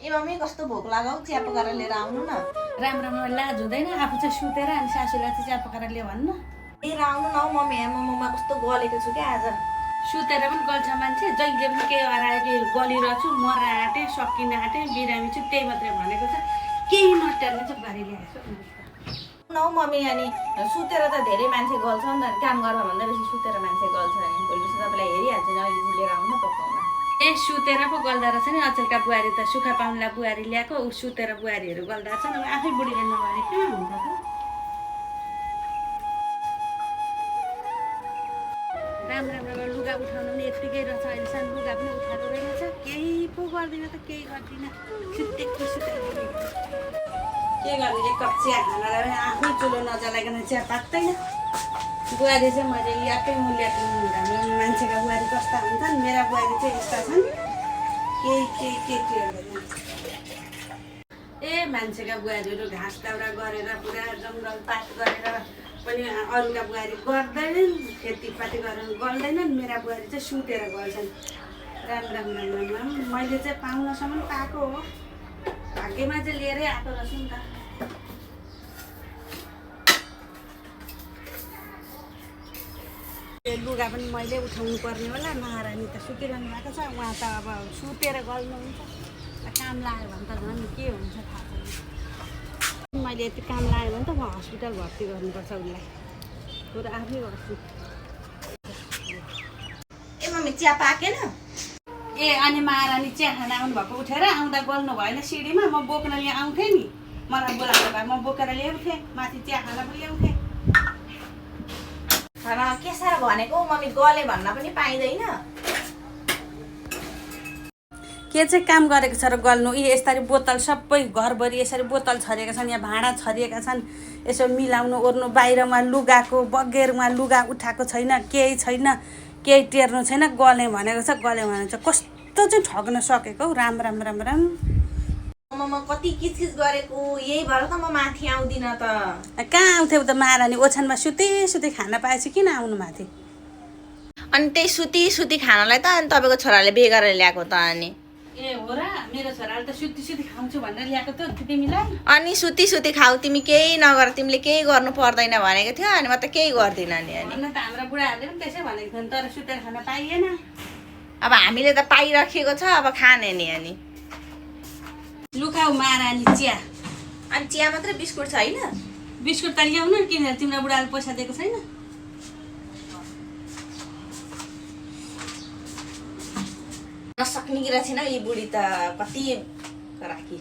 ए mummy कस्तो भोक लाग्यो चिया पकाएर लिएर आउनु न। राम्रो लाज हुँदैन आफू चाहिँ सुतेर अनि सासूलाई चाहिँ चिया पकाएर ल्याऊ भन्नु। लिएर आउनु न हौ मम्मी आमामा कस्तो गलेको छु क्या आज। सुतेर पनि गल्छ मान्छे जहिले पनि केही हरायो कि गलिरहेछु मर आँटेँ सकिन आँटेँ बिरामी छु त्यही मात्रै भनेको छ केही नटेर्ने चाहिँ बारी ल्याएको न हौ मम्मी अनि सुतेर त धेरै मान्छे गल्छ नि त काम गर्दा भन्दा बेसी सुतेर मान्छे गल्छ अनि भोलि तपाईँलाई हेरिहाल्छ नि अहिले चाहिँ लिएर आउनु पकाउन। ए सुतेर पो गल्दो रहेछ नि अचेलका बुहारी त सुखा पाउनुलाई बुहारी ल्याएको ऊ सुतेर बुहारीहरू गल्दो रहेछ नि आफै बुढीले नगरे कहाँ हुन्छ त। राम्रो लुगा उठाउनु पनि यत्तिकै रहेछ अहिलेसम्म लुगा पनि उठाएको रहेछ केही पो गर्दिनँ त केही गर्दिनँ सुतेको के गर्ने एक कप चिया खानालाई पनि आफै चुलो नजलाइकन चिया पाक्दैन। बुहारी चाहिँ मैले ल्याएकै म ल्याएको हाम्रो मान्छेका बुहारी कस्ता हुन्छन् मेरा बुहारी चाहिँ यस्ता छन् के गर्दैन। ए मान्छेका बुहारीहरू घाँस दाउरा गरेर पुरा जङ्गल पात गरेर पनि अरूका बुहारी गर्दैनन् खेतीपाती गरेर गर्दैनन् मेरा बुहारी चाहिँ सुतेर गर्छन्। राम मैले चाहिँ पाउनसम्म पाएको हो भाग्यमा चाहिँ लिएरै आएको रहेछु नि त। लुगा पनि मैले उठाउनु पर्ने होला महारानी त सुतिरहनु भएको छ उहाँ त अब सुतेर गर्नुहुन्छ काम लाग्यो भने त झन् के हुन्छ थाहा छैन। मैले यति काम लाग्यो भने त म हस्पिटल भर्ती गर्नुपर्छ उसलाई बरु आफै गर्छु। ए मम्मी चिया पाकेन? ए अनि महारानी चिया खाना आउनुभएको उठेर आउँदा गल्नु भएन सिँढीमा म बोक्न लिएर आउँथेँ नि मलाई बोलाएको भए म बोकेर ल्याउँथेँ माथि चिया खाना पनि ल्याउँथेँ। खाना के साह्रो भनेको मम्मी गले भन्न पनि पाइँदैन। के चाहिँ काम गरेको छ र गल्नु यी यसरी बोतल सबै घरभरि यसरी बोतल छरिएका छन् यहाँ भाँडा छरिएका छन् यसो मिलाउनु ओर्नु बाहिर उहाँ लुगाको बगेर उहाँ लुगा उठाएको छैन केही छैन केही टेर्नु छैन गले भनेको छ गले भनेको छ कस्तो चाहिँ ठग्न सकेको हौ राम म कति किचकिच गरेको यही भएर त म माथि आउँदिनँ त। कहाँ आउँथ्यो त महारानी ओछ्यानमा सुती खाना पाएपछि किन आउनु माथि? अनि त्यही सुती खानालाई त अनि तपाईँको छोराले बिहे गरेर ल्याएको त अनि। ए हो र मेरो छोराले त सुती खाउँछु भनेर ल्याएको त तिमीलाई। अनि सुती खाऊ तिमी केही नगर तिमीले केही गर्नु पर्दैन भनेको थियो अनि म त केही गर्दिनँ नि अनि। त हाम्रो बुढाहरूले पनि त्यसै भनेको थियो तर सुतेर खाना पाइएन। अब हामीले त पाइराखेको छ अब खाने नि अनि। लुकाऊ महारानी चिया अनि चिया मात्रै बिस्कुट छैन? बिस्कुट त ल्याउनु किन तिम्रो बुढाले पैसा दिएको छैन? नसक्ने रहेछन् यी बुढी त कति राखी।